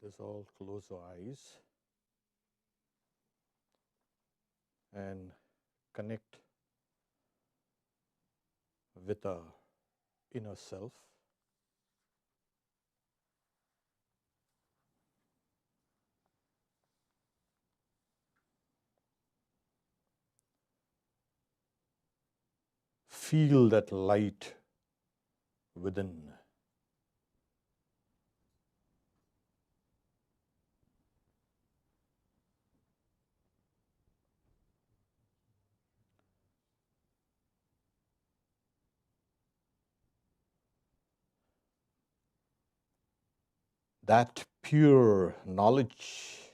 Let us all close our eyes and connect with our inner self. Feel that light within. That pure knowledge,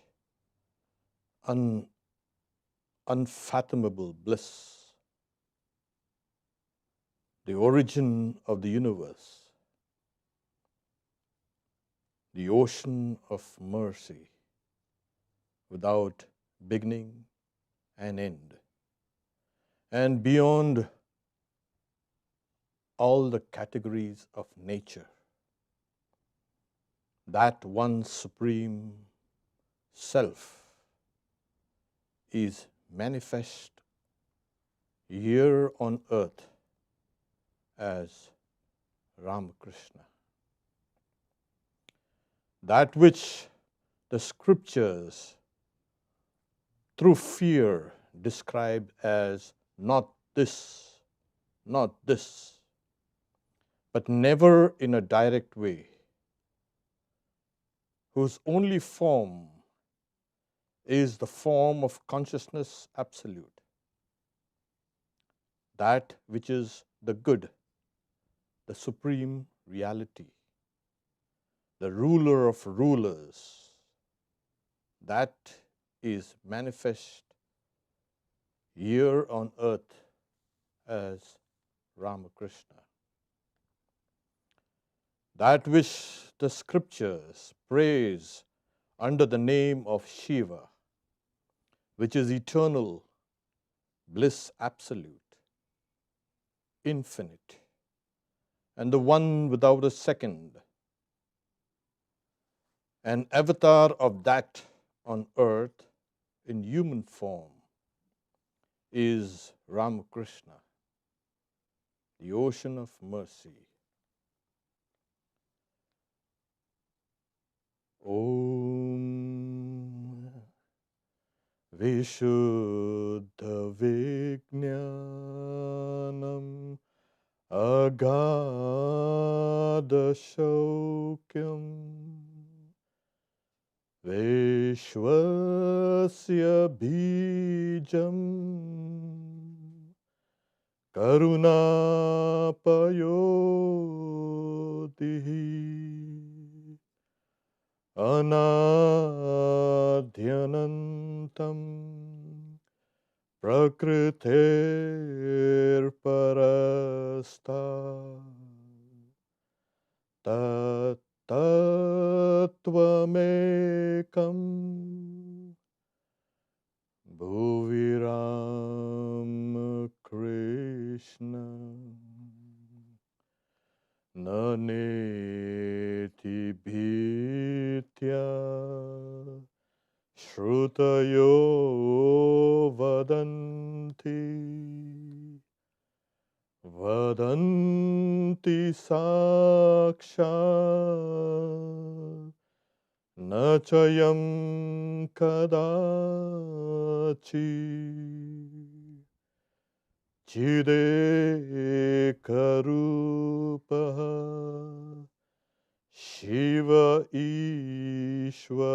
unfathomable bliss, the origin of the universe, the ocean of mercy, without beginning and end, and beyond all the categories of nature. That one supreme self is manifest here on earth as Ramakrishna. That which the scriptures through fear describe as not this, but never in a direct way, whose only form is the form of consciousness absolute, that which is the good, the supreme reality, the ruler of rulers, that is manifest here on earth as Ramakrishna. That which the scriptures praise under the name of Shiva, which is eternal, bliss absolute, infinite, and the one without a second. An avatar of that on earth in human form is Ramakrishna, the ocean of mercy. Om Vishuddha Vijnanam Agada Shokyam Vishwasya Bijam Karunapayodihi Anadhyanantam Prakriter Parasta Tattvamekam Bhuviram Krishna Naneti Bhitya Shrutayo Vadanti Sakshat Nachayam Kadachi Chidekarupaha Shiva Ishwaranam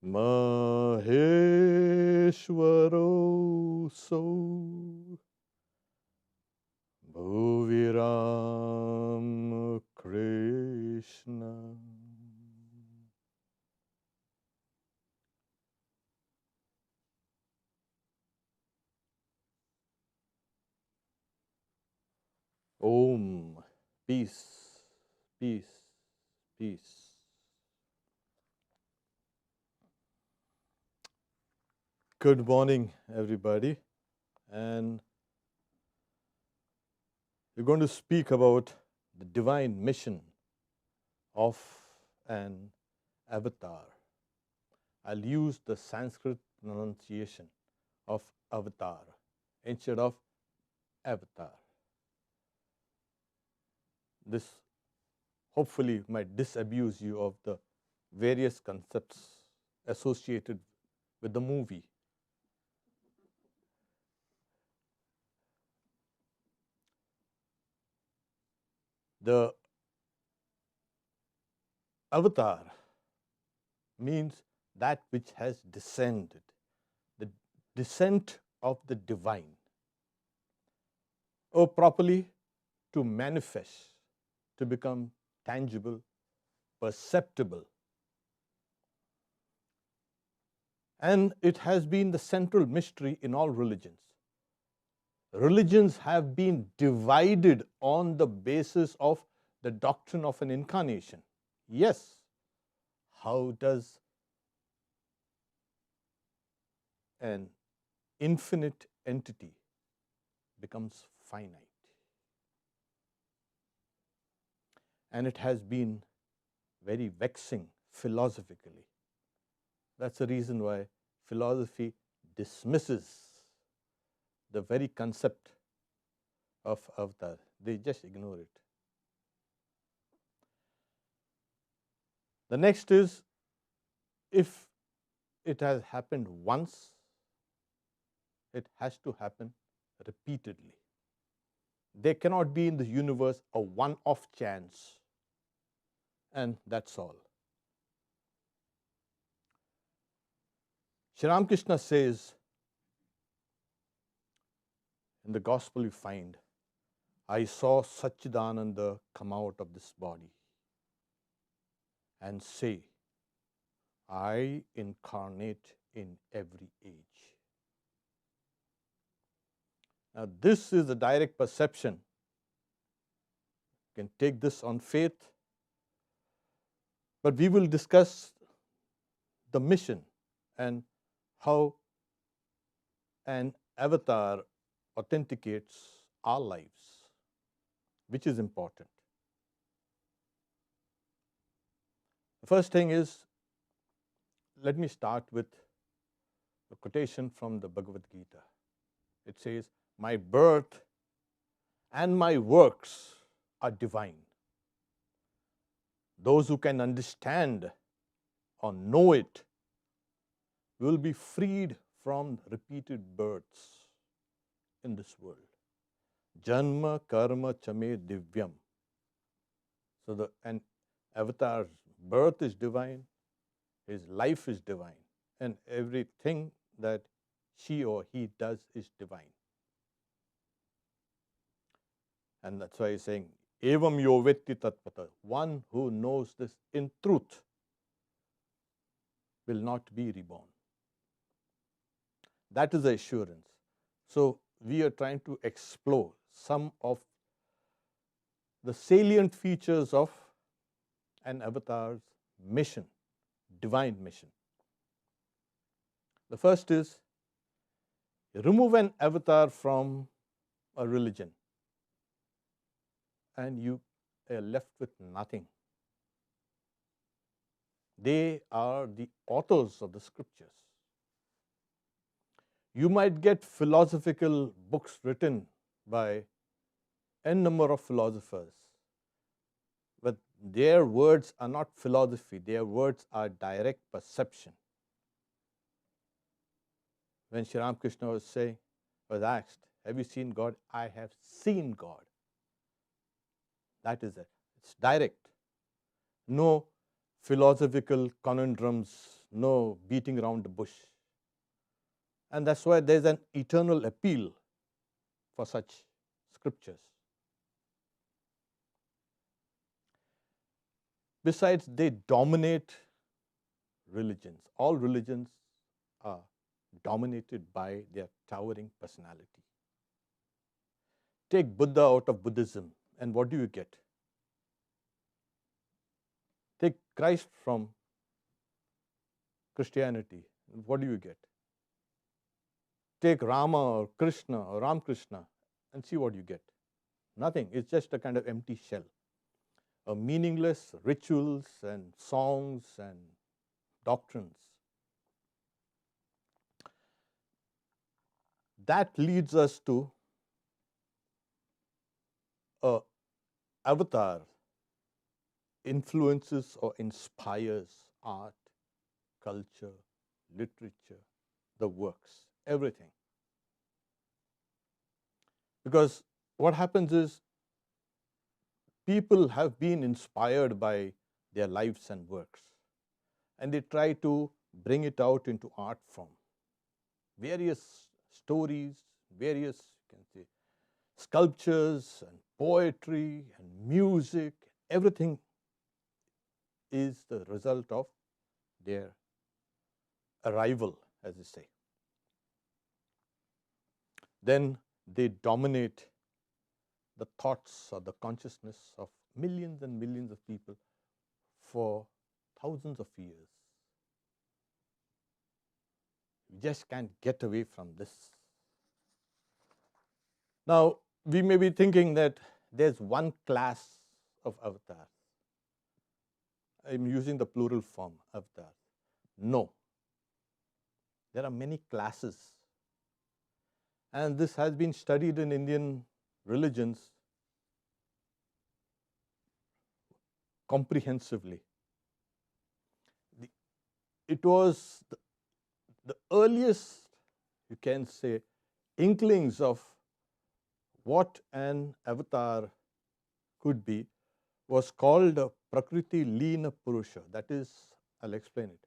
Maheshwaro So Bhuviram Krishna. Om. Peace, peace, peace. Good morning, everybody. And we're going to speak about the divine mission of an avatar. I'll use the Sanskrit pronunciation of avatar instead of avatar. This hopefully might disabuse you of the various concepts associated with the movie. The avatar means that which has descended, the descent of the divine, or properly to manifest, to become tangible, perceptible. And it has been the central mystery in all religions. Religions have been divided on the basis of the doctrine of an incarnation. Yes, how does an infinite entity becomes finite? And it has been very vexing philosophically. That's the reason why philosophy dismisses the very concept of avatar. They just ignore it. The next is, if it has happened once, it has to happen repeatedly. There cannot be in the universe a one-off chance, and that's all. Sri Ramakrishna says, in the gospel you find, I saw Satchidananda come out of this body and say, I incarnate in every age. Now, this is a direct perception. You can take this on faith, but we will discuss the mission and how an avatar authenticates our lives, which is important. The first thing is, let me start with a quotation from the Bhagavad Gita. It says, my birth and my works are divine. Those who can understand or know it will be freed from repeated births in this world. Janma karma chame divyam. So an avatar's birth is divine, his life is divine, and everything that she or he does is divine. And that's why he's saying, evam yo vetti tatpata. One who knows this in truth will not be reborn. That is the assurance. So we are trying to explore some of the salient features of an avatar's mission, divine mission. The first is, remove an avatar from a religion and you are left with nothing. They are the authors of the scriptures. You might get philosophical books written by n number of philosophers, but their words are not philosophy, their words are direct perception. When Sri Ramakrishna was asked, have you seen God? I have seen God. That is it. It's direct. No philosophical conundrums, no beating around the bush. And that's why there's an eternal appeal for such scriptures. Besides, they dominate religions. All religions are dominated by their towering personality. Take Buddha out of Buddhism, and what do you get? Take Christ from Christianity, and what do you get? Take Rama or Krishna or Ramakrishna and see what you get. Nothing. It's just a kind of empty shell. meaningless rituals and songs and doctrines. That leads us to a avatar influences or inspires art, culture, literature, the works, everything. Because what happens is people have been inspired by their lives and works, and they try to bring it out into art form. Various stories, various, you can say, sculptures and poetry and music, everything is the result of their arrival, as they say. Then they dominate the thoughts or the consciousness of millions and millions of people for thousands of years. You just can't get away from this. Now, we may be thinking that there's one class of avatars. I'm using the plural form, avatar. No. There are many classes. And this has been studied in Indian religions comprehensively. It was the earliest, you can say, inklings of what an avatar could be was called Prakriti Leena Purusha. That is, I'll explain it.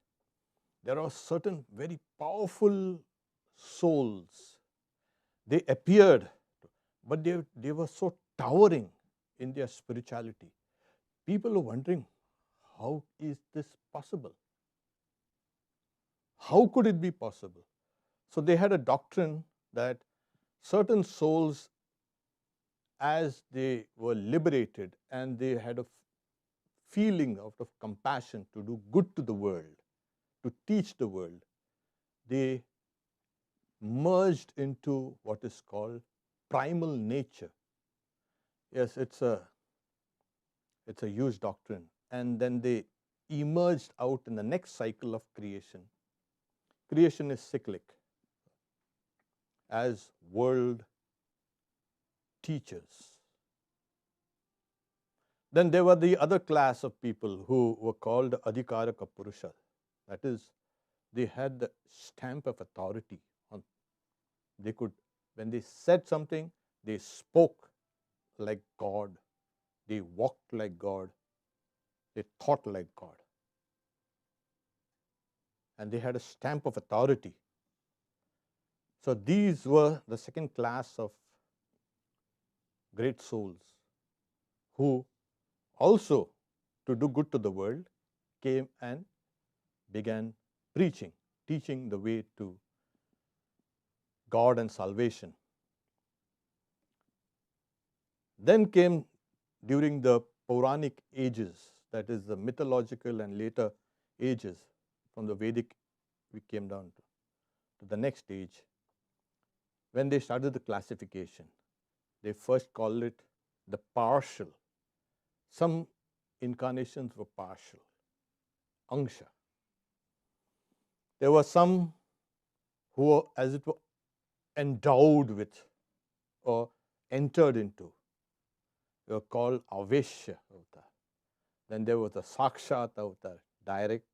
There are certain very powerful souls. They appeared, but they were so towering in their spirituality. People are wondering, how is this possible? How could it be possible? So they had a doctrine that certain souls, as they were liberated and they had a feeling of compassion to do good to the world, to teach the world, they merged into what is called primal nature. Yes, it's a huge doctrine. And then they emerged out in the next cycle of creation. Creation is cyclic. As world teachers. Then there were the other class of people who were called Adhikaraka Purusha. That is, they had the stamp of authority. They could, when they said something, they spoke like God. They walked like God. They thought like God. And they had a stamp of authority. So these were the second class of great souls who also, to do good to the world, came and began preaching, teaching the way to God and salvation. Then came, during the Puranic ages, that is the mythological and later ages, from the Vedic we came down to the next age, when they started the classification. They first called it the partial. Some incarnations were partial, angsha. There were some who were, as it were, endowed with or entered into. They were called Aveshya avatar. Then there was the Sakshat avatar, direct.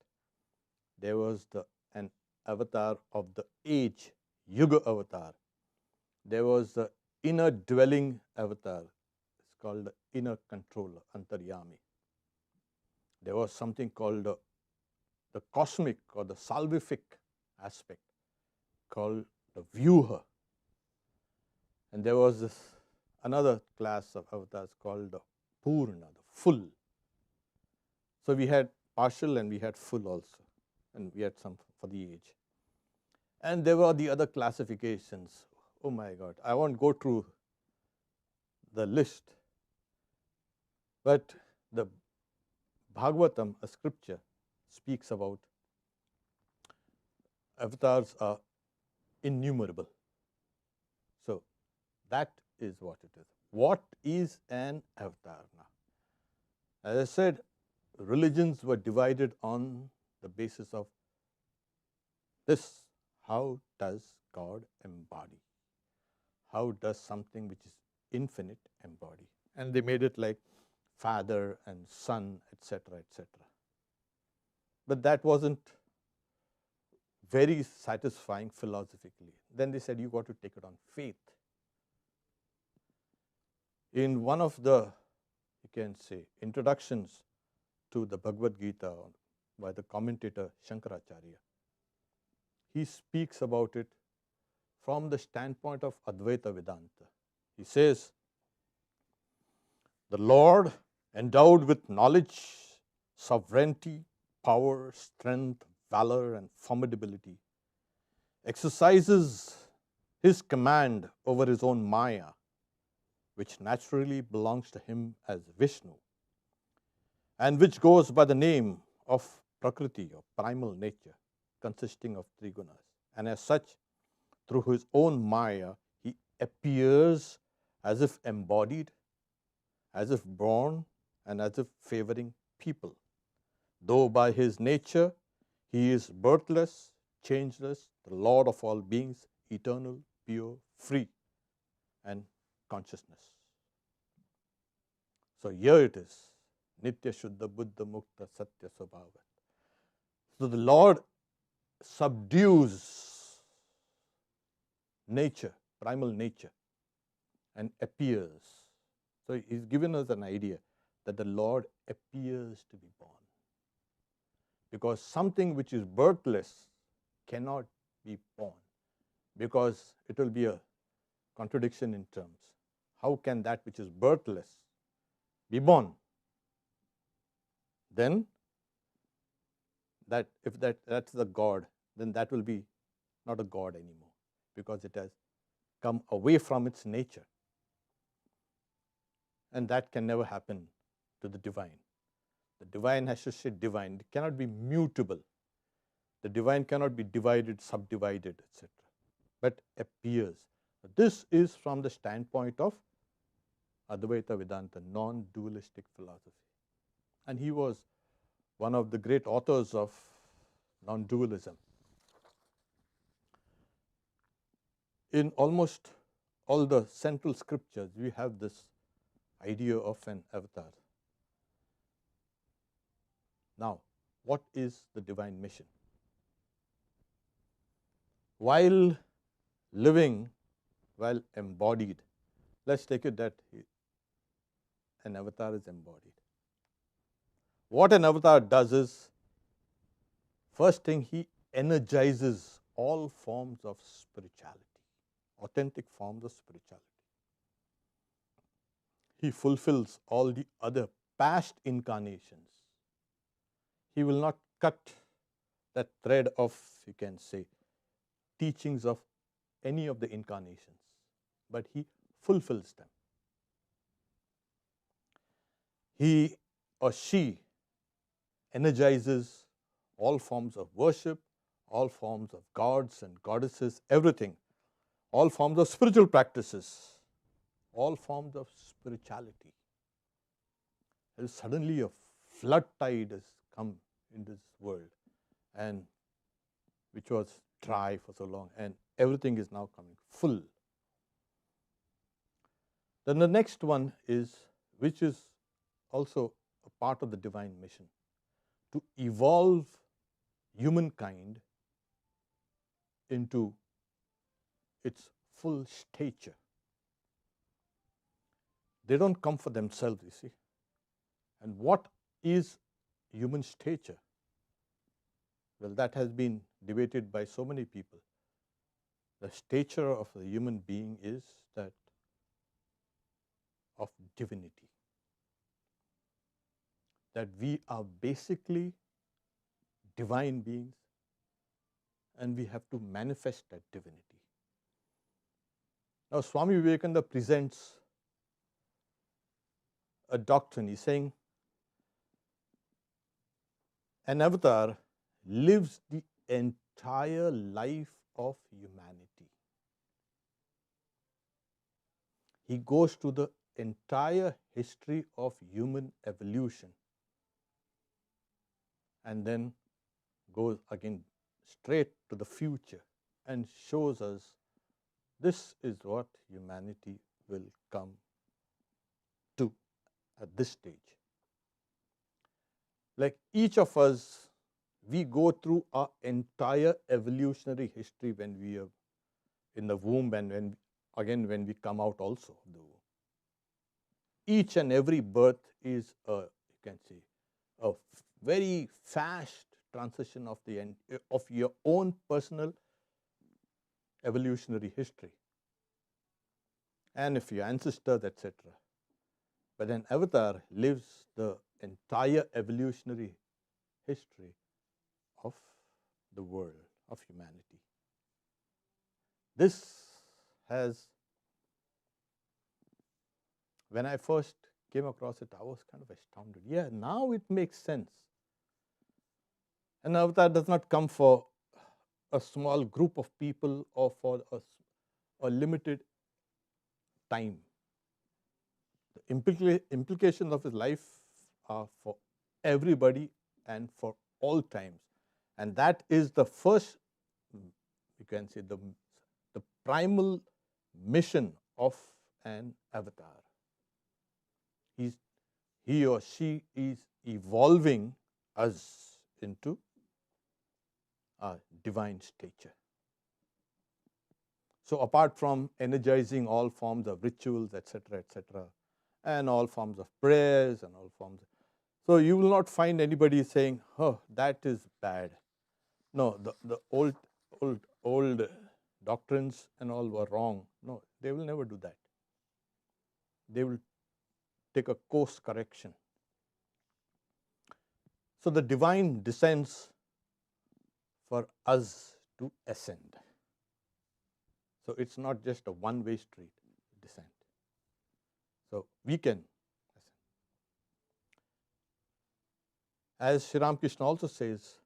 There was an avatar of the age, Yuga avatar. There was the inner dwelling avatar. It's called the inner controller, Antaryami. There was something called the cosmic or the salvific aspect, called the Vyuha. And there was another class of avatars called the Purna, the full. So we had partial and we had full also, and we had some for the age. And there were the other classifications. Oh my God, I won't go through the list. But the Bhagavatam, a scripture, speaks about avatars are innumerable. So that is what it is. What is an avatar now? As I said, religions were divided on the basis of this: how does God embody? How does something which is infinite embody? And they made it like Father and Son, etc., etc. But that wasn't very satisfying philosophically. Then they said, you got to take it on faith. In one of the, you can say, introductions to the Bhagavad Gita by the commentator Shankaracharya, he speaks about it from the standpoint of Advaita Vedanta. He says, the Lord, endowed with knowledge, sovereignty, power, strength, valor, and formidability, exercises his command over his own Maya, which naturally belongs to him as Vishnu, and which goes by the name of Prakriti, or primal nature, consisting of three gunas. And as such, through his own Maya, he appears as if embodied, as if born, and as if favoring people. Though by his nature he is birthless, changeless, the Lord of all beings, eternal, pure, free, and consciousness. So here it is, Nitya Shuddha Buddha Mukta Satya Swabhava. So the Lord subdues nature, primal nature, and appears. So he's given us an idea that the Lord appears to be born. Because something which is birthless cannot be born, because it will be a contradiction in terms. How can that which is birthless be born? Then if that's the God, then that will be not a God anymore, because it has come away from its nature. And that can never happen to the divine. The divine has to stay divine. It cannot be mutable. The divine cannot be divided, subdivided, etc., but appears. This is from the standpoint of Advaita Vedanta, non-dualistic philosophy. And he was one of the great authors of non-dualism. In almost all the central scriptures, we have this idea of an avatar. Now, what is the divine mission? While living, while embodied, let's take it that an avatar is embodied. What an avatar does is, first thing, he energizes all forms of spirituality, authentic forms of spirituality. He fulfills all the other past incarnations. He will not cut that thread of, you can say, teachings of any of the incarnations, but he fulfills them. He or she energizes all forms of worship, all forms of gods and goddesses, everything, all forms of spiritual practices, all forms of spirituality. And suddenly a flood tide has come in this world, and which was dry for so long, and everything is now coming full. Then the next one is, which is also a part of the divine mission, to evolve humankind into its full stature. They don't come for themselves, you see. And what is human stature? Well, that has been debated by so many people. The stature of a human being is that of divinity. That we are basically divine beings, and we have to manifest that divinity. Now, Swami Vivekananda presents a doctrine. He's saying an avatar lives the entire life of humanity. He goes to the entire history of human evolution and then goes again straight to the future and shows us this is what humanity will come to at this stage. Like each of us, we go through our entire evolutionary history when we are in the womb and when we come out also of the womb. Each and every birth is you can say, a very fast transition of your own personal evolutionary history and of your ancestors, etc. But an avatar lives the entire evolutionary history of the world, of humanity. This has, when I first came across it, I was kind of astounded. Yeah, now it makes sense. An avatar does not come for a small group of people or for a limited time. The implications of his life are for everybody and for all times. And that is the first, you can say, the primal mission of an avatar. He or she is evolving us into a divine stature. So apart from energizing all forms of rituals, etc., and all forms of prayers and all forms, so you will not find anybody saying, "Oh, that is bad." No, the old doctrines and all were wrong. No, they will never do that. They will take a course correction. So the divine descends for us to ascend. So it's not just a one-way street descent. So we can ascend. As Sri Ramakrishna also says,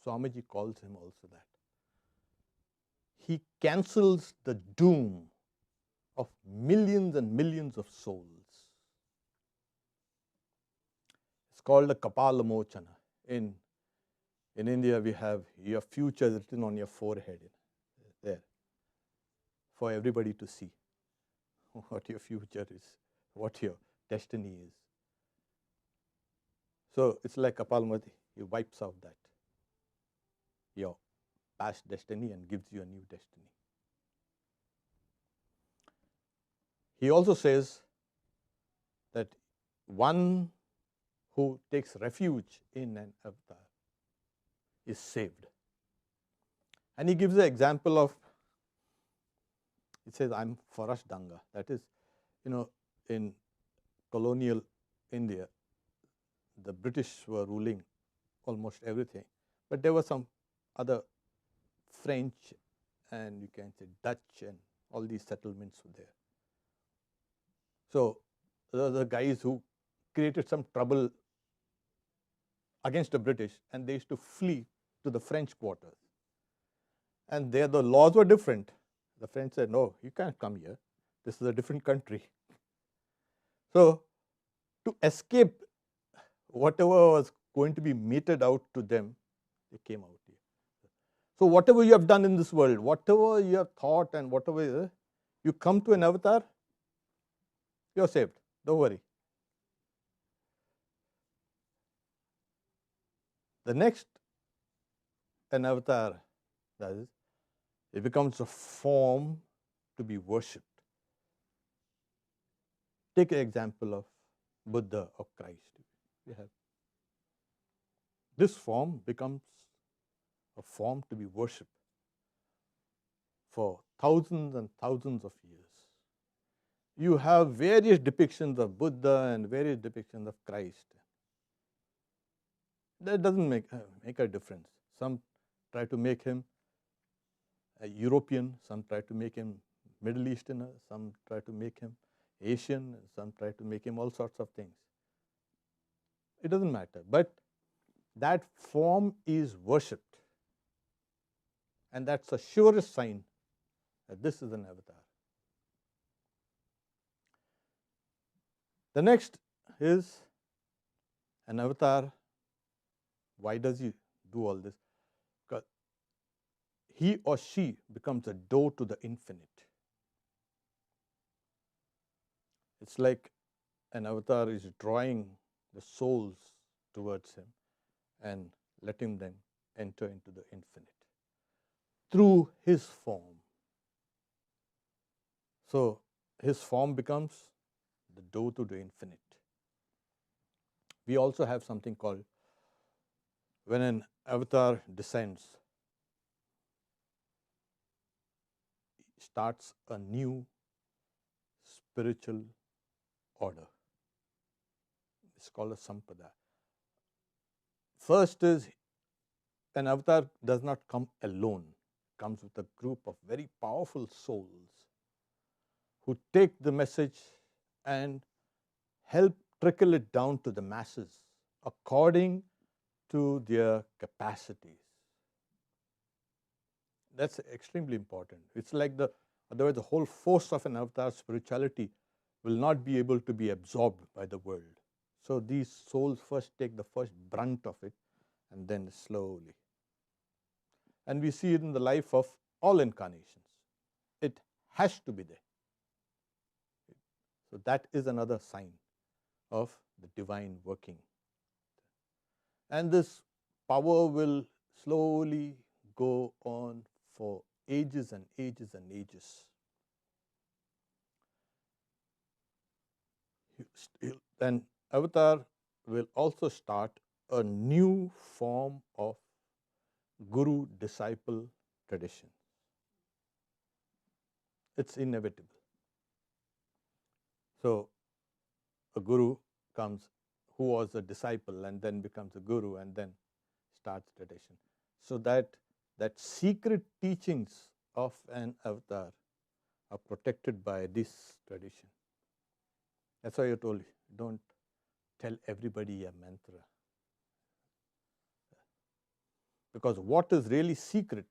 Swamiji calls him also that. He cancels the doom of millions and millions of souls. It's called the Kapala Mochana. In India, we have your future written on your forehead there for everybody to see what your future is, what your destiny is. So it's like Kapalmati, he wipes out that, your past destiny, and gives you a new destiny. He also says that one who takes refuge in an avatar is saved. And he gives the example of, he says, I'm Farash Danga. That is, in colonial India, the British were ruling almost everything. But there were some other French and you can say Dutch and all these settlements were there. So the guys who created some trouble against the British, and they used to flee to the French quarters. And there the laws were different. The French said, no, you can't come here. This is a different country. So to escape whatever was going to be meted out to them, they came out here. So whatever you have done in this world, whatever you have thought and whatever, you come to an avatar, you're saved. Don't worry. The next, an avatar, that is, it becomes a form to be worshipped. Take an example of Buddha or Christ. We have this form becomes a form to be worshipped for thousands and thousands of years. You have various depictions of Buddha and various depictions of Christ. That doesn't make a difference. Some try to make him a European, some try to make him Middle Easterner, some try to make him Asian, some try to make him all sorts of things. It doesn't matter. But that form is worshipped. And that's the surest sign that this is an avatar. The next is an avatar. Why does he do all this? Because he or she becomes a door to the infinite. It's like an avatar is drawing the souls towards him and letting them enter into the infinite through his form. So his form becomes the door to the infinite. We also have something called, when an avatar descends, starts a new spiritual order. It's called a sampada. First is, an avatar does not come alone. It comes with a group of very powerful souls who take the message and help trickle it down to the masses according to their capacities. That's extremely important. It's like otherwise the whole force of an avatar spirituality will not be able to be absorbed by the world. So these souls first take the first brunt of it, and then slowly. And we see it in the life of all incarnations. It has to be there. So that is another sign of the divine working. And this power will slowly go on for ages and ages and ages. An avatar will also start a new form of guru-disciple tradition. It's inevitable. So a guru comes who was a disciple and then becomes a guru and then starts tradition. So that secret teachings of an avatar are protected by this tradition. That's why I told you, don't tell everybody a mantra. Because what is really secret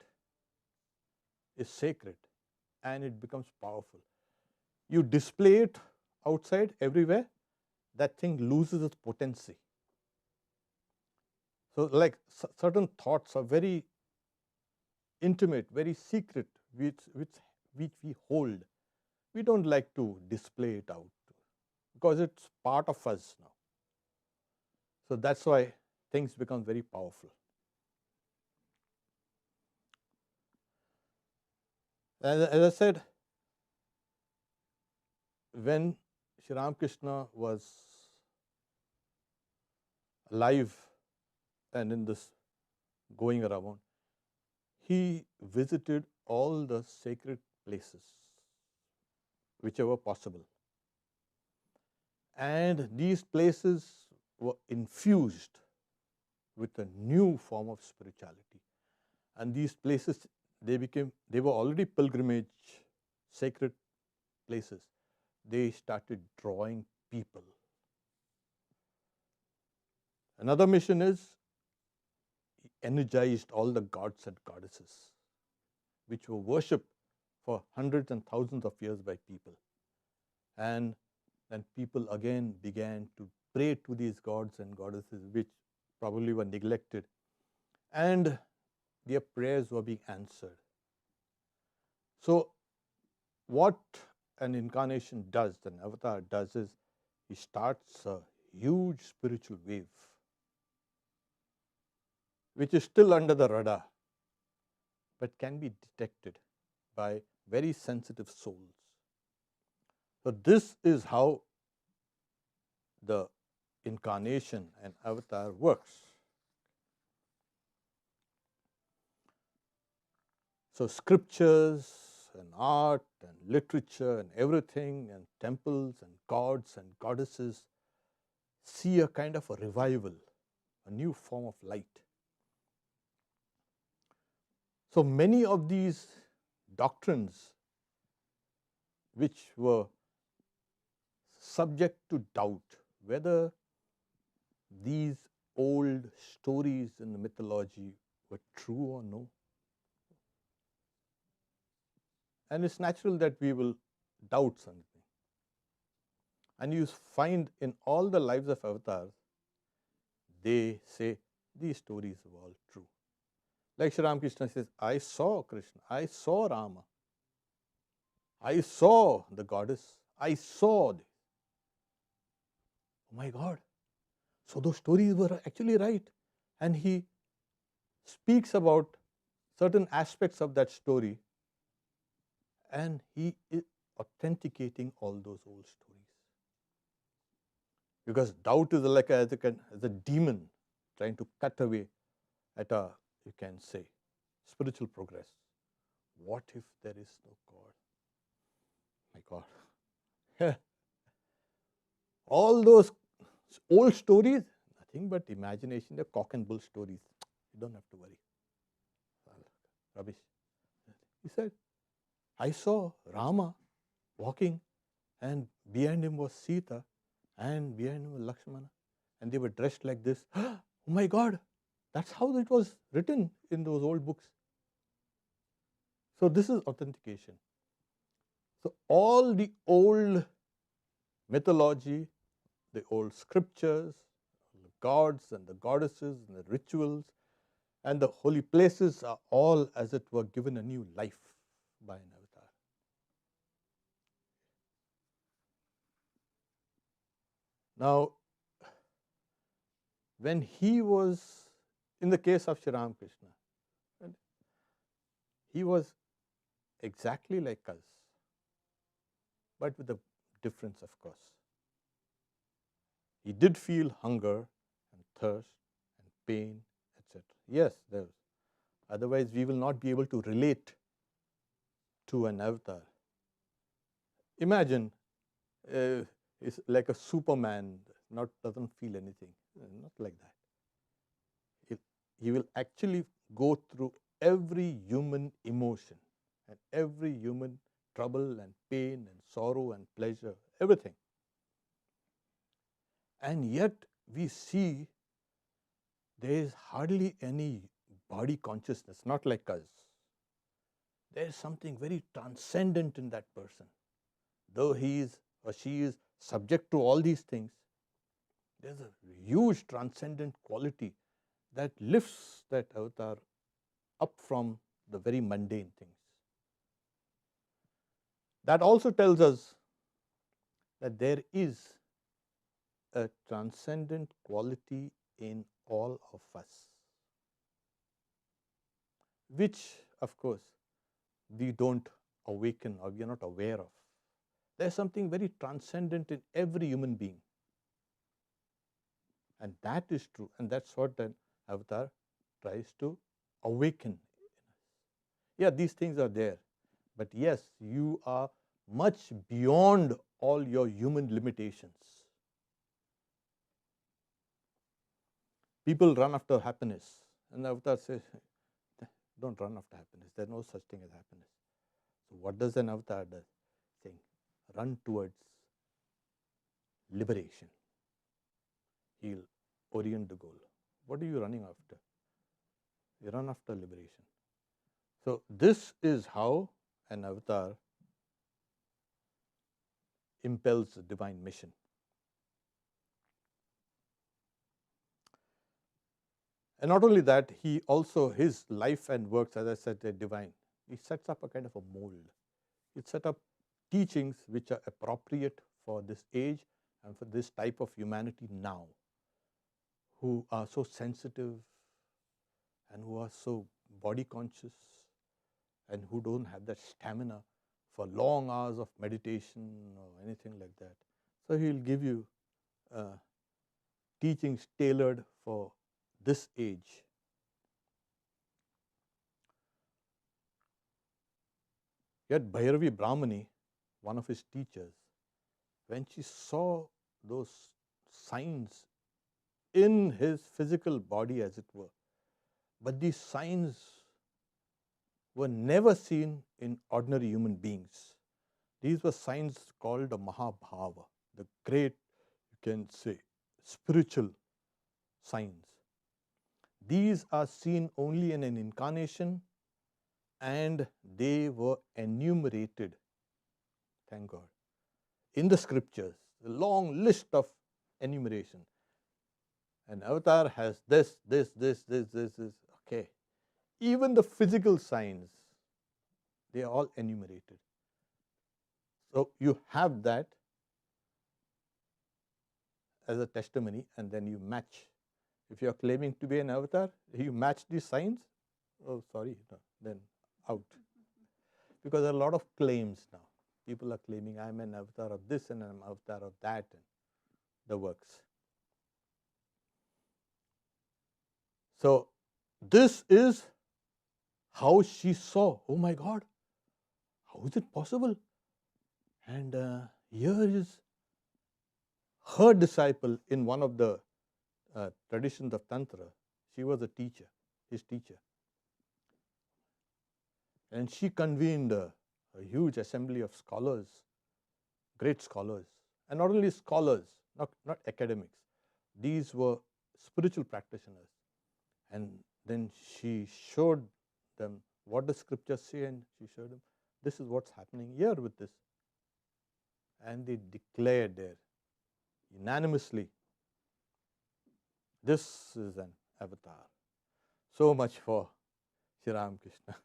is sacred and it becomes powerful. You display it outside everywhere, that thing loses its potency. So like certain thoughts are very intimate, very secret, which we hold. We don't like to display it out because it's part of us now. So that's why things become very powerful. As I said, when Sri Ramakrishna was alive and in this going around, he visited all the sacred places, whichever possible. And these places were infused with a new form of spirituality. And these places, they were already pilgrimage, sacred places. They started drawing people. Another mission is, he energized all the gods and goddesses, which were worshipped for hundreds and thousands of years by people. And then people again began to pray to these gods and goddesses, which probably were neglected. And their prayers were being answered. So what an incarnation does, an avatar does, is he starts a huge spiritual wave, which is still under the radar, but can be detected by very sensitive souls. So this is how the incarnation and avatar works. So scriptures and art and literature and everything and temples and gods and goddesses see a kind of a revival, a new form of light. So many of these doctrines which were subject to doubt, whether these old stories in the mythology were true or no. And it's natural that we will doubt something. And you find in all the lives of avatars, they say these stories were all true. Like Sri Ramakrishna says, I saw Krishna, I saw Rama, I saw the goddess, I saw this. Oh my God. So those stories were actually right. And he speaks about certain aspects of that story, and he is authenticating all those old stories. Because doubt is like as a demon trying to cut away at a, you can say, spiritual progress. What if there is no God? My God. All those old stories, nothing but imagination, they're cock and bull stories. You don't have to worry. Rubbish. He said, I saw Rama walking, and behind him was Sita, and behind him was Lakshmana, and they were dressed like this. Oh my God, that's how it was written in those old books. So this is authentication. So all the old mythology, the old scriptures, the gods and the goddesses and the rituals and the holy places are all, as it were, given a new life by an avatar. Now, when he was, in the case of Sri Ramakrishna, he was exactly like us, but with a difference, of course. He did feel hunger and thirst and pain, etc. Yes, there was. Otherwise, we will not be able to relate to an avatar. Imagine it's like a Superman, doesn't feel anything. Not like that. He will actually go through every human emotion and every human trouble and pain and sorrow and pleasure, everything. And yet we see there is hardly any body consciousness, not like us. There is something very transcendent in that person. Though he is or she is subject to all these things, there is a huge transcendent quality that lifts that avatar up from the very mundane things. That also tells us that there is a transcendent quality in all of us, which, of course, we don't awaken or we are not aware of. There is something very transcendent in every human being. And that is true. And that's what an avatar tries to awaken in us. Yeah, these things are there. But yes, you are much beyond all your human limitations. People run after happiness. And the avatar says, don't run after happiness. There's no such thing as happiness. So what does an avatar do? Saying, run towards liberation. He'll orient the goal. What are you running after? You run after liberation. So this is how an avatar impels the divine mission. And not only that, he also, his life and works, as I said, they're divine. He sets up a kind of a mold. He set up teachings which are appropriate for this age and for this type of humanity now, who are so sensitive and who are so body conscious and who don't have that stamina for long hours of meditation or anything like that. So he will give you teachings tailored for this age. Yet Bhairavi Brahmani, one of his teachers, when she saw those signs in his physical body, as it were, but these signs were never seen in ordinary human beings. These were signs called the Mahabhava, the great, you can say, spiritual signs. These are seen only in an incarnation, and they were enumerated, thank God, in the scriptures. a long list of enumeration. An avatar has this. Okay. Even the physical signs, they are all enumerated. So you have that as a testimony, and then you match. If you are claiming to be an avatar, you match these signs. Oh, sorry, no, then out. Because there are a lot of claims now. People are claiming I'm an avatar of this and I'm an avatar of that, and the works. So this is how she saw. Oh my God, how is it possible? And here is her disciple in one of the traditions of Tantra. She was a teacher, his teacher. And she convened a huge assembly of scholars, great scholars. And not only scholars, not academics. These were spiritual practitioners. And then she showed them what the scriptures say, and she showed them, this is what's happening here with this. And they declared there unanimously, this is an avatar. So much for Sri Ramakrishna.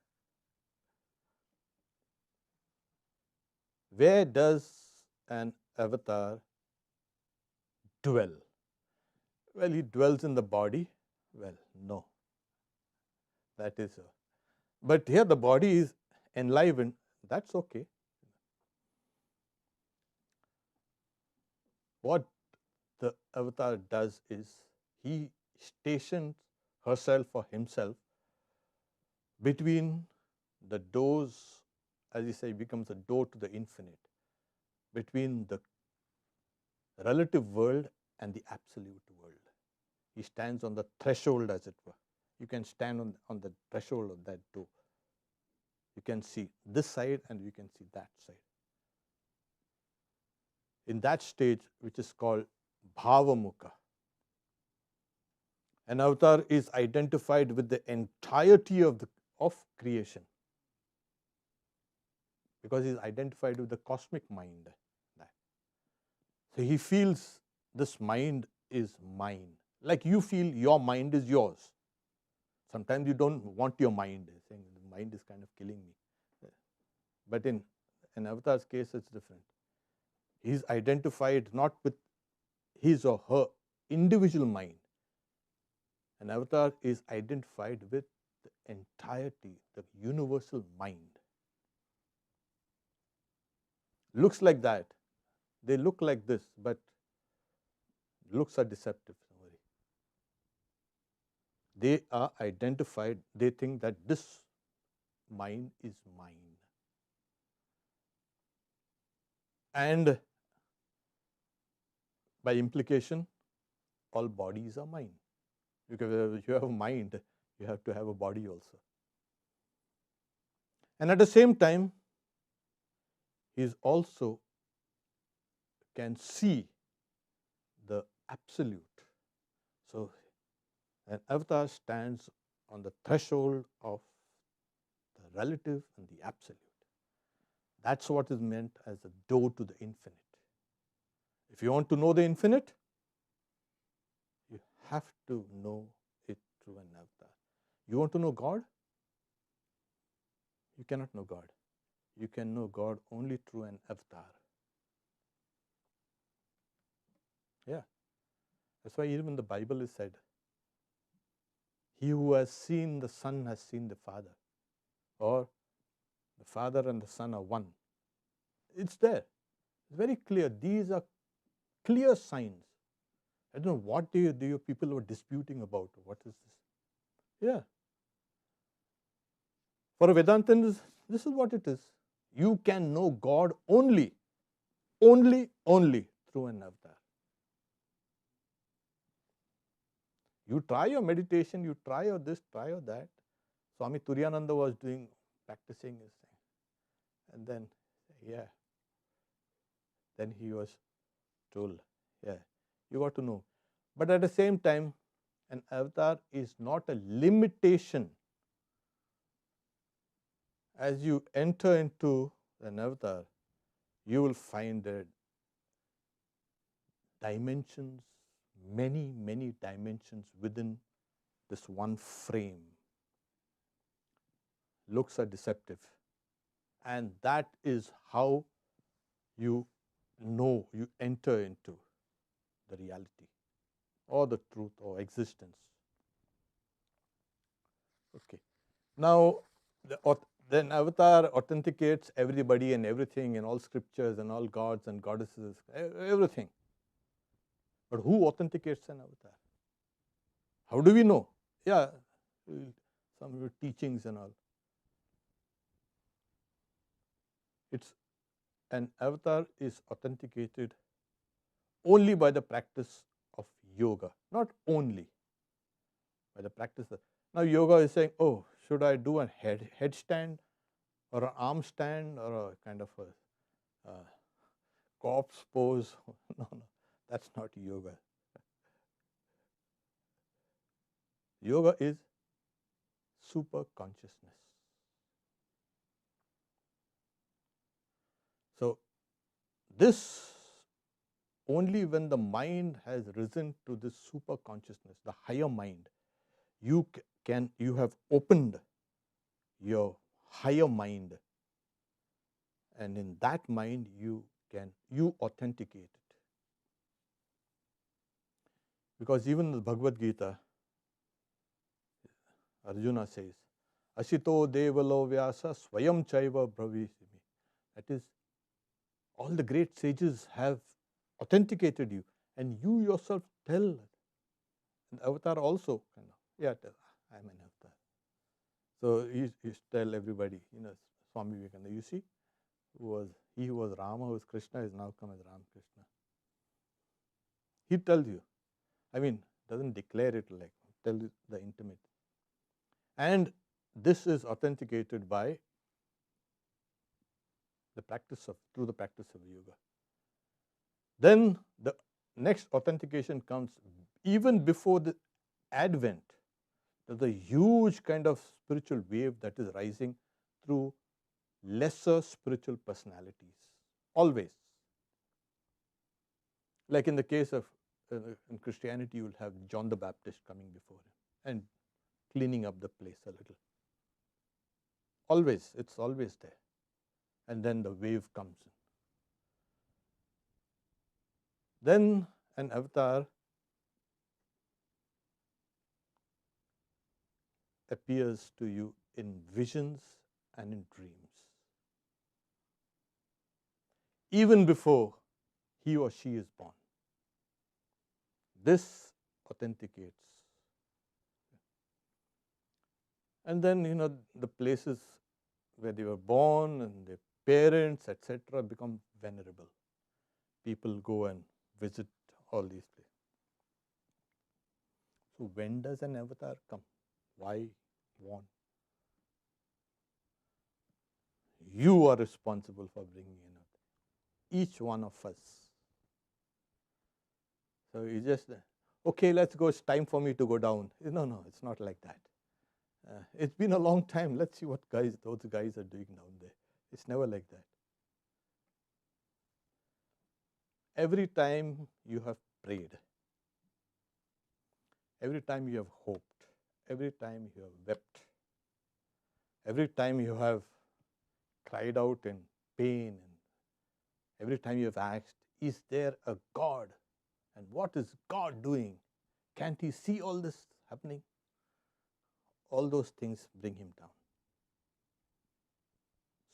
Where does an avatar dwell? Well, he dwells in the body. Well, no. That is so. But here the body is enlivened. That's okay. What the avatar does is he stations herself or himself between the doors, as you say, he becomes a door to the infinite, between the relative world and the absolute world. He stands on the threshold, as it were. You can stand on the threshold of that door. You can see this side and you can see that side. In that stage, which is called Bhavamukha, an avatar is identified with the entirety of creation, because he is identified with the cosmic mind. So he feels this mind is mine. Like you feel your mind is yours. Sometimes you don't want your mind, saying the mind is kind of killing me. But in an avatar's case, it's different. He is identified not with his or her individual mind. An avatar is identified with the entirety, the universal mind. Looks like that. They look like this, but looks are deceptive. They are identified, they think that this mind is mine. And by implication, all bodies are mine. Because if you have a mind, you have to have a body also. And at the same time, he is also can see the absolute. So an avatar stands on the threshold of the relative and the absolute. That's what is meant as the door to the infinite. If you want to know the infinite, you have to know it through an avatar. You want to know God? You cannot know God. You can know God only through an avatar. Yeah. That's why even the Bible is said, he who has seen the Son has seen the Father. Or the Father and the Son are one. It's there. It's very clear. These are clear signs. I don't know what do people were disputing about. What is this? Yeah. For a Vedantin, this is what it is. You can know God only through an avatar. You try your meditation, you try your this, try your that. Swami Turiyananda was practicing his thing. And then, then he was told, you got to know. But at the same time, an avatar is not a limitation. As you enter into an avatar, you will find that dimensions, many, many dimensions within this one frame. Looks are deceptive. And that is how you know, you enter into the reality or the truth or existence. Okay. Now, then Avatar authenticates everybody and everything in all scriptures and all gods and goddesses, everything. But who authenticates an avatar? How do we know? Yeah, some of your teachings and all. It's an avatar is authenticated only by the practice of yoga, not only by the practice. Now yoga is saying, oh, should I do a headstand or an arm stand or a kind of a corpse pose? No, that's not yoga. Yoga is super consciousness. So this only when the mind has risen to this super consciousness, the higher mind, you have opened your higher mind, and in that mind you authenticate it. Because even in the Bhagavad Gita, Arjuna says, Ashito devalo vyasa swayam chaiva bhavisimi. That is, all the great sages have authenticated you, and you yourself tell. And Avatar also kind of, yeah, I'm an avatar. So you tell everybody, Swami Vivekananda, you see, he who was Rama, who was Krishna, is now come as Ram Krishna. He tells you, doesn't declare it, like tell you the intimate. And this is authenticated by through the practice of yoga. Then the next authentication comes even before the advent. There's a huge kind of spiritual wave that is rising through lesser spiritual personalities, always. Like in the case of in Christianity, you will have John the Baptist coming before him and cleaning up the place a little. Always, it's always there. And then the wave comes in. Then an avatar appears to you in visions and in dreams, even before he or she is born. This authenticates. And then, the places where they were born and their parents, etc., become venerable. People go and visit all these places. So when does an avatar come? Why want? You are responsible for bringing an avatar. Each one of us. So you just, okay, let's go, it's time for me to go down. No, it's not like that. It's been a long time. Let's see what those guys are doing down there. It's never like that. Every time you have prayed, every time you have hoped, every time you have wept, every time you have cried out in pain, and every time you have asked, is there a God? And what is God doing? Can't he see all this happening? All those things bring him down.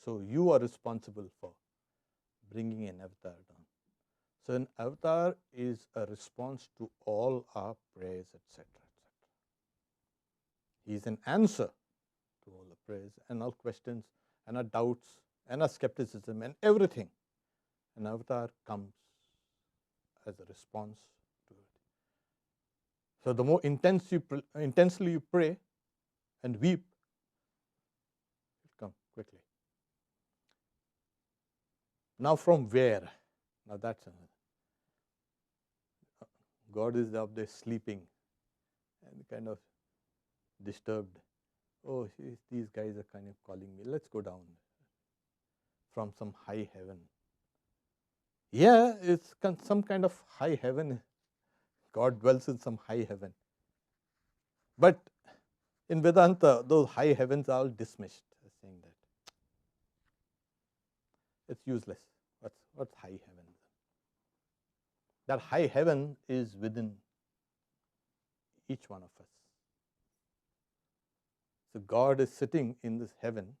So you are responsible for bringing an avatar down. So an avatar is a response to all our prayers, etc., etc. He is an answer to all the prayers and all questions and our doubts and our skepticism and everything. An avatar comes as a response to it. So the more intensely you pray and weep, it will come quickly. Now from where? Now that's another. God is up there sleeping and kind of disturbed. Oh, these guys are kind of calling me. Let's go down from some high heaven. Yeah, it's some kind of high heaven. God dwells in some high heaven. But in Vedanta, those high heavens are all dismissed, saying that it's useless. What's high heaven? That high heaven is within each one of us. So God is sitting in this heaven,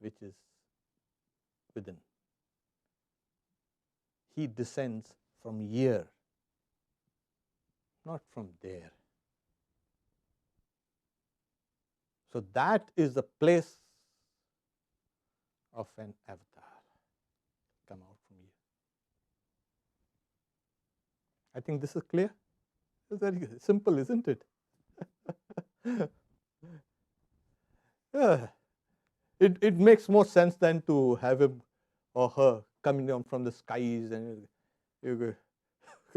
which is within. He descends from here, not from there. So that is the place of an avatar. Come out from here. I think this is clear. It's very simple, isn't it? Yeah. It makes more sense than to have him or her coming down from the skies and you go,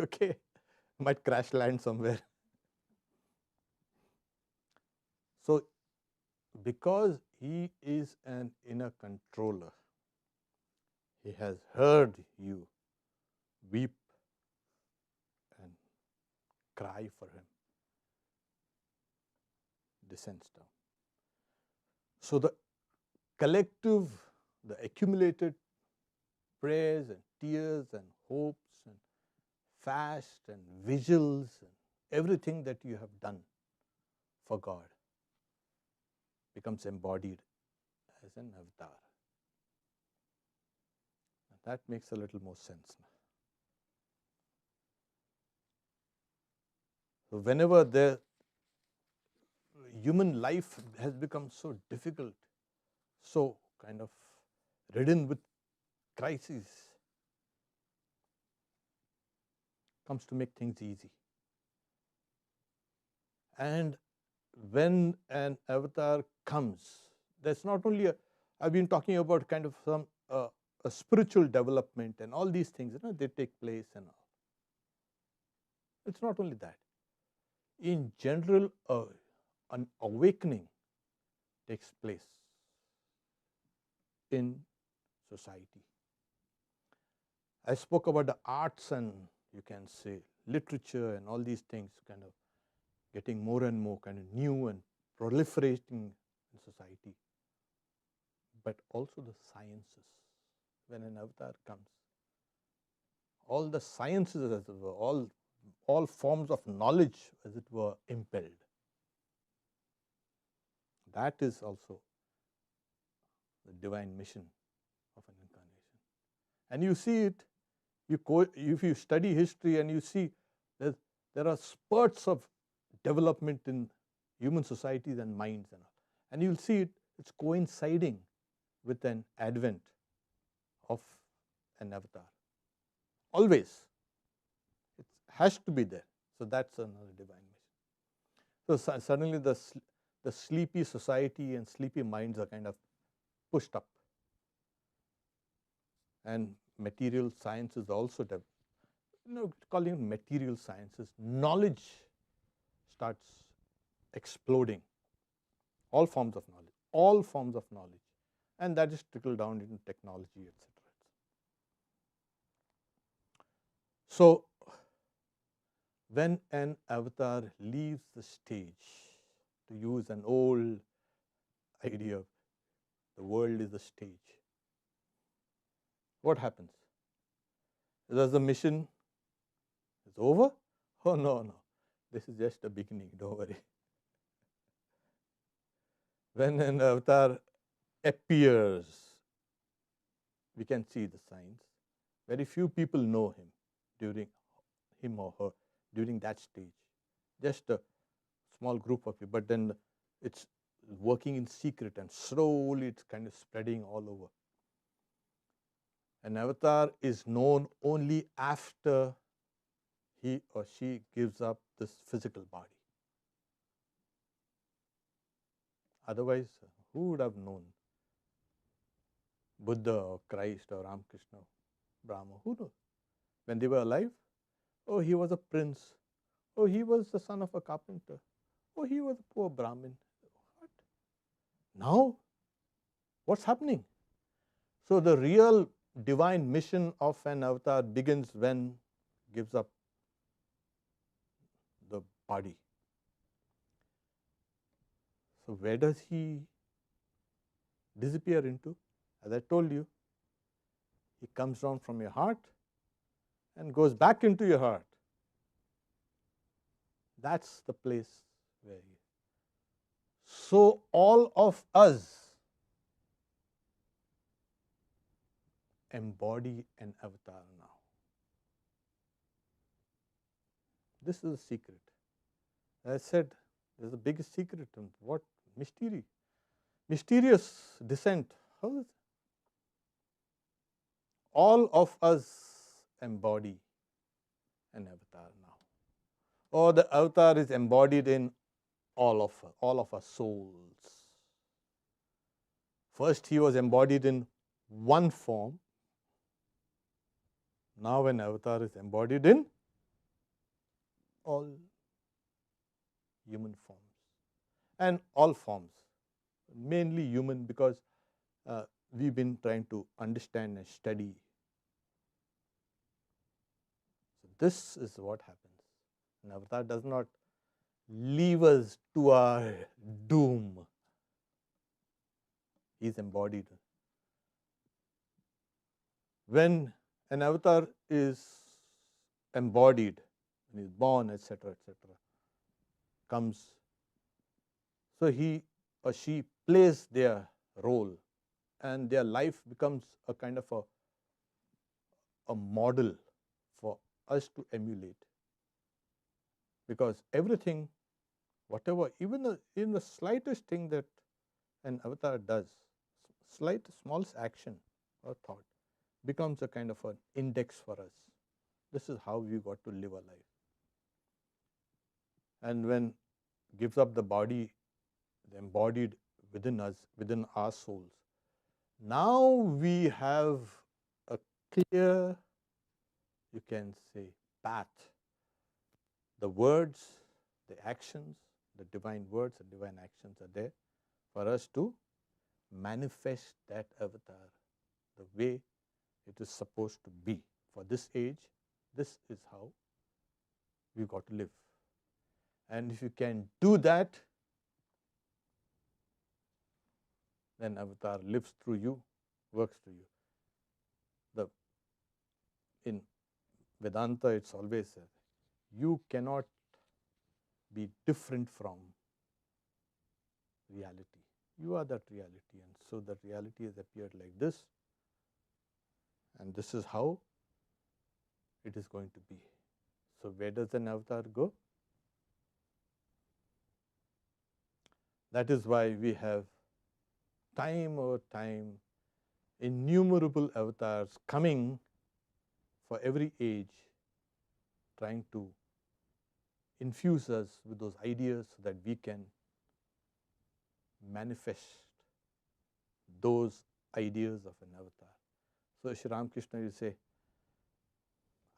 okay, might crash land somewhere. So, because he is an inner controller, he has heard you weep and cry for him, descends down. So, the collective, the accumulated prayers and tears and hopes and fast and vigils and everything that you have done for God becomes embodied as an avatar. That makes a little more sense now. So whenever the human life has become so difficult, so kind of ridden with crises, comes to make things easy. And when an avatar comes, that's not only I've been talking about kind of some a spiritual development and all these things, they take place and all. It's not only that. In general, an awakening takes place in society. I spoke about the arts and you can say literature and all these things kind of getting more and more kind of new and proliferating in society. But also the sciences. When an avatar comes, all the sciences, as it were, all forms of knowledge, as it were, impelled. That is also the divine mission of an incarnation. And you see it, if you study history and you see that there are spurts of development in human societies and minds and all. And you'll see it's coinciding with an advent of an avatar. Always. It has to be there. So that's another divine mission. So suddenly the sleepy society and sleepy minds are kind of pushed up. And material sciences also calling it material sciences, knowledge starts exploding. All forms of knowledge. And that is trickled down into technology, etc. So, when an avatar leaves the stage, to use an old idea, the world is the stage. What happens? Does the mission is over? Oh, no. This is just the beginning, don't worry. When an avatar appears, we can see the signs. Very few people know him or her during that stage. Just a small group of people, but then it's working in secret and slowly it's kind of spreading all over. An avatar is known only after he or she gives up this physical body. Otherwise, who would have known Buddha or Christ or Ramakrishna, Brahma? Who knows? When they were alive, oh, he was a prince. Oh, he was the son of a carpenter. Oh, he was a poor Brahmin. What? Now, what's happening? So the real divine mission of an avatar begins when gives up the body. So where does he disappear into? As I told you, he comes down from your heart and goes back into your heart. That's the place where he is. So all of us embody an avatar now. This is the secret. As I said, this is the biggest secret. And what mysterious descent. How is it? All of us embody an avatar now. Or the avatar is embodied in all of our souls. First he was embodied in one form. Now an avatar is embodied in all human forms and all forms, mainly human, because we've been trying to understand and study. So this is what happens. An avatar does not leave us to our doom. He is embodied. When an avatar is embodied, when he is born, etc., comes, so he or she plays their role, and their life becomes a kind of a model for us to emulate. Because everything, whatever, even the slightest thing that an avatar does, smallest action or thought, becomes a kind of an index for us. This is how we got to live our life. And when gives up the body, the embodied within us, within our souls, now we have a clear, you can say, path. The words, the actions, the divine words and divine actions are there for us to manifest that avatar the way it is supposed to be. For this age, this is how we got to live. And if you can do that, then avatar lives through you, works through you. In Vedanta, it's always said, you cannot be different from reality. You are that reality, and so that reality has appeared like this, and this is how it is going to be. So where does an avatar go? That is why we have time over time innumerable avatars coming for every age, trying to infuse us with those ideas so that we can manifest those ideas of an avatar. So Sri Ramakrishna will say,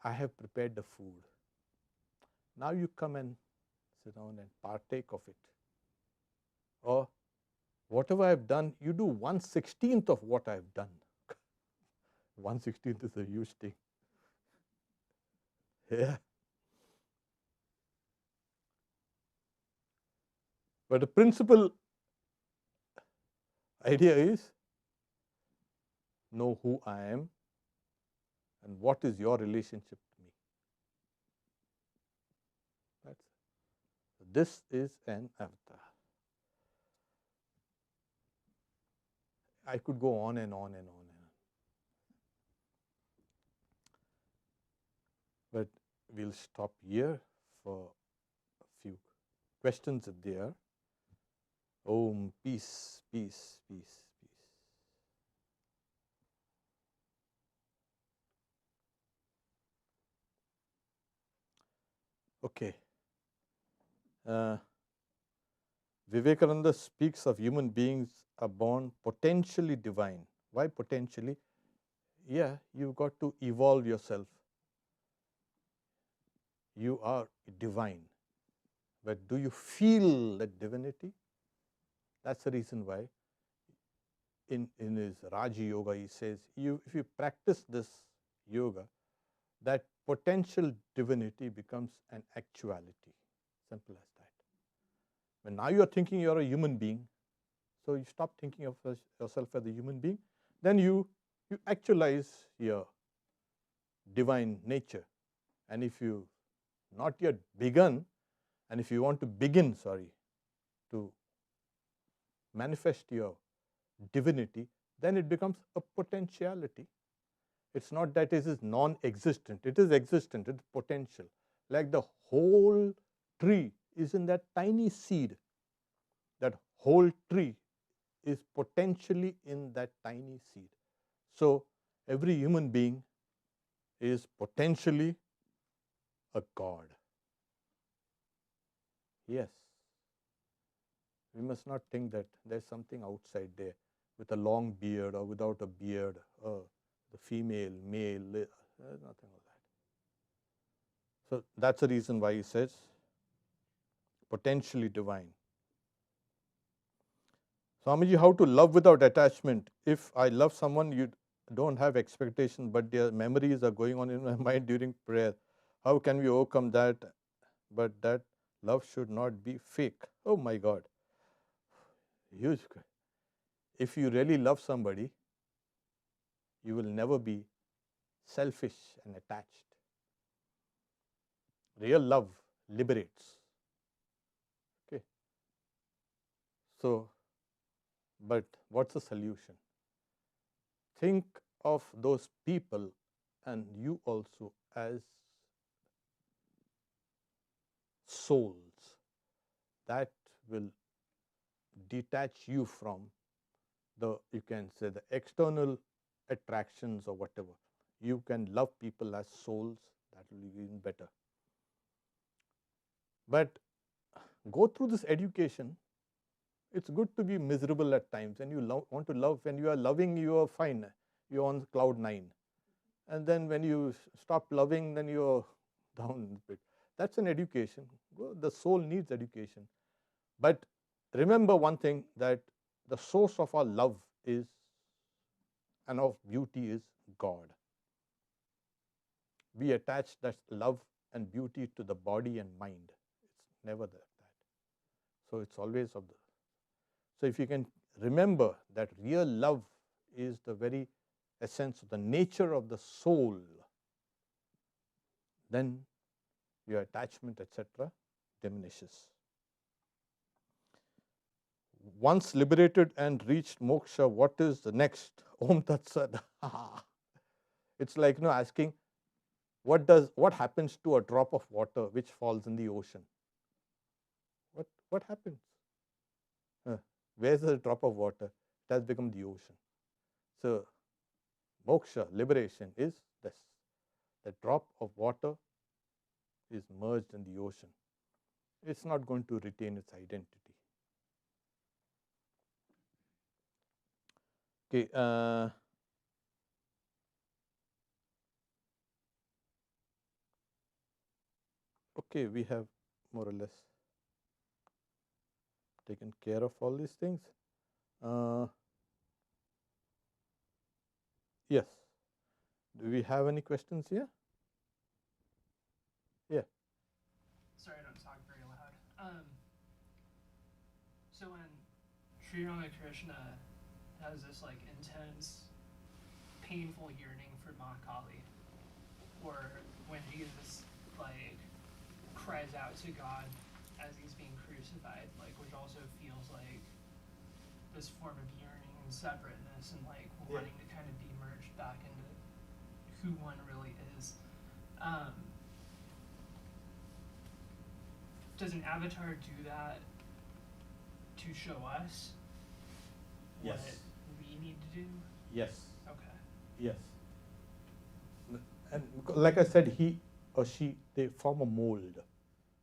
I have prepared the food. Now you come and sit down and partake of it. Or whatever I have done, you do 1/16 of what I have done. 1/16 is a huge thing. Yeah. But the principal idea is, know who I am and what is your relationship to me. That's it. This is an avatar. I could go on and on and on and on. But we'll stop here for a few questions if there are. Om, peace, peace, peace, peace. Okay. Vivekananda speaks of human beings are born potentially divine. Why potentially? Yeah, you've got to evolve yourself. You are divine. But do you feel that divinity? That's the reason why in his Raja Yoga, he says, if you practice this yoga, that potential divinity becomes an actuality. Simple as that. When now you are thinking you are a human being, so you stop thinking of yourself as a human being, then you actualize your divine nature. And if you not yet begun, and if you want to begin, to manifest your divinity, then it becomes a potentiality. It's not that it is non-existent. It is existent. It is potential. Like the whole tree is in that tiny seed. That whole tree is potentially in that tiny seed. So every human being is potentially a god. Yes. We must not think that there's something outside there with a long beard or without a beard, the female, male, there's nothing like that. So that's the reason why he says potentially divine. Swamiji, how to love without attachment? If I love someone, you don't have expectations, but their memories are going on in my mind during prayer. How can we overcome that? But that love should not be fake. Oh my God. Huge. If you really love somebody, you will never be selfish and attached. Real love liberates. Okay. So, but what's the solution? Think of those people and you also as souls. That will detach you from you can say the external attractions or whatever. You can love people as souls. That will be even better. But go through this education. It's good to be miserable at times, and you want to love. When you are loving, you are fine. You are on cloud 9. And then when you stop loving, then you are down a bit. That's an education. The soul needs education. But remember one thing, that the source of our love is, and of beauty is, God. We attach that love and beauty to the body and mind. It's never that. So it's always of the. So if you can remember that real love is the very essence of the nature of the soul, then your attachment, etc., diminishes. Once liberated and reached moksha, what is the next? Om Tat Sat. It's like asking, what happens to a drop of water which falls in the ocean? What happens? Where's the drop of water? It has become the ocean. So moksha, liberation, is this. The drop of water is merged in the ocean. It's not going to retain its identity. Okay. Okay, we have more or less taken care of all these things. Yes. Do we have any questions here? Yeah. Sorry, I don't talk very loud. So when Sri Ramakrishna has this intense, painful yearning for Mahakali, or when Jesus cries out to God as he's being crucified, which also feels like this form of yearning and separateness and wanting to kind of be merged back into who one really is. Does an avatar do that to show us what we need to do? Yes. Okay. Yes. And like I said, he or she, they form a mold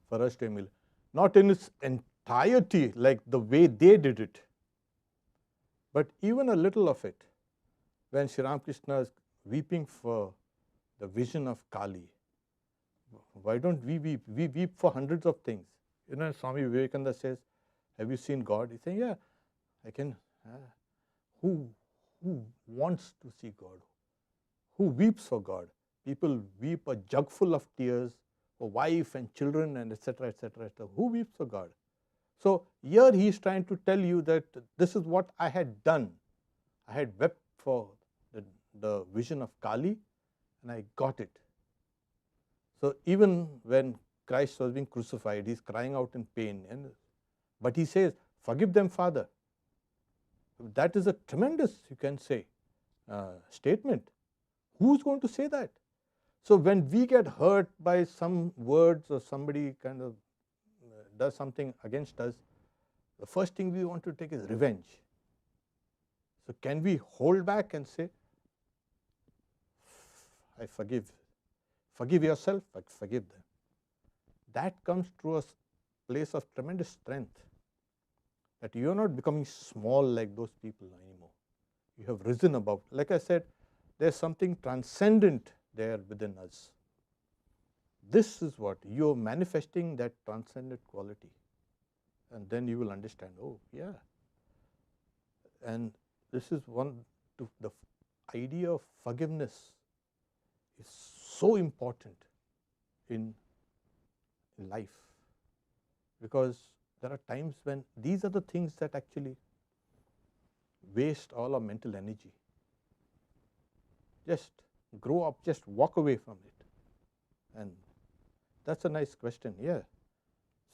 for us to emulate. Not in its entirety, like the way they did it, but even a little of it. When Sri Ramakrishna is weeping for the vision of Kali, why don't we weep? We weep for hundreds of things. Swami Vivekananda says, have you seen God? He says, yeah, I can. who wants to see God, who weeps for God. People weep a jug full of tears for wife and children and etc., etc., etc. Who weeps for God? So here he is trying to tell you that this is what I had done. I had wept for the vision of Kali and I got it. So even when Christ was being crucified, he's crying out in pain. But he says, forgive them, Father. That is a tremendous, you can say, statement. Who's going to say that? So when we get hurt by some words or somebody kind of does something against us, the first thing we want to take is revenge. So can we hold back and say, I forgive. Forgive yourself, but forgive them. That comes to a place of tremendous strength, that you are not becoming small like those people anymore. You have risen above. Like I said, there's something transcendent there within us. This is what you are manifesting, that transcendent quality. And then you will understand, oh, yeah. And this is the idea of forgiveness is so important in life, because there are times when these are the things that actually waste all our mental energy. Just grow up, just walk away from it. And that's a nice question, yeah.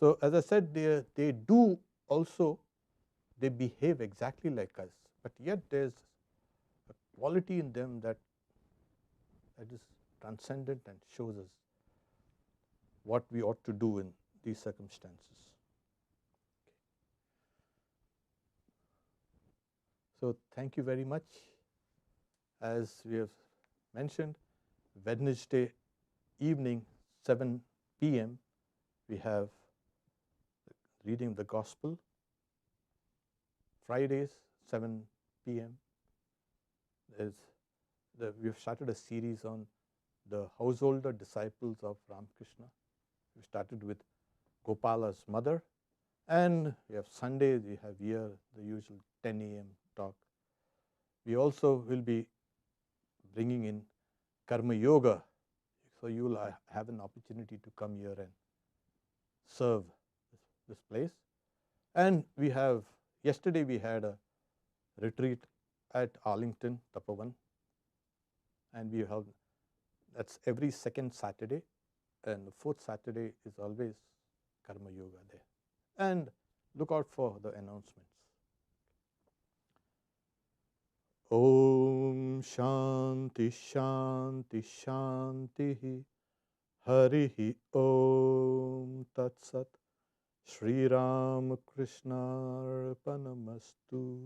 So as I said, they do also, they behave exactly like us, but yet there's a quality in them that is transcendent and shows us what we ought to do in these circumstances. So thank you very much. As we have mentioned, Wednesday evening, 7 p.m., we have reading the Gospel. Fridays, 7 p.m., we have started a series on the householder disciples of Ramakrishna. We started with Gopala's mother, and we have Sunday, we have here the usual 10 a.m. talk. We also will be bringing in Karma Yoga, so you will have an opportunity to come here and serve this place. And we have, yesterday we had a retreat at Arlington, Tapavan, and we have, that's every second Saturday, and the fourth Saturday is always Karma Yoga there. And look out for the announcements. Om Shanti Shanti Shanti Harihi Om Tat Sat Shri Ram Krishna Arpanamastu.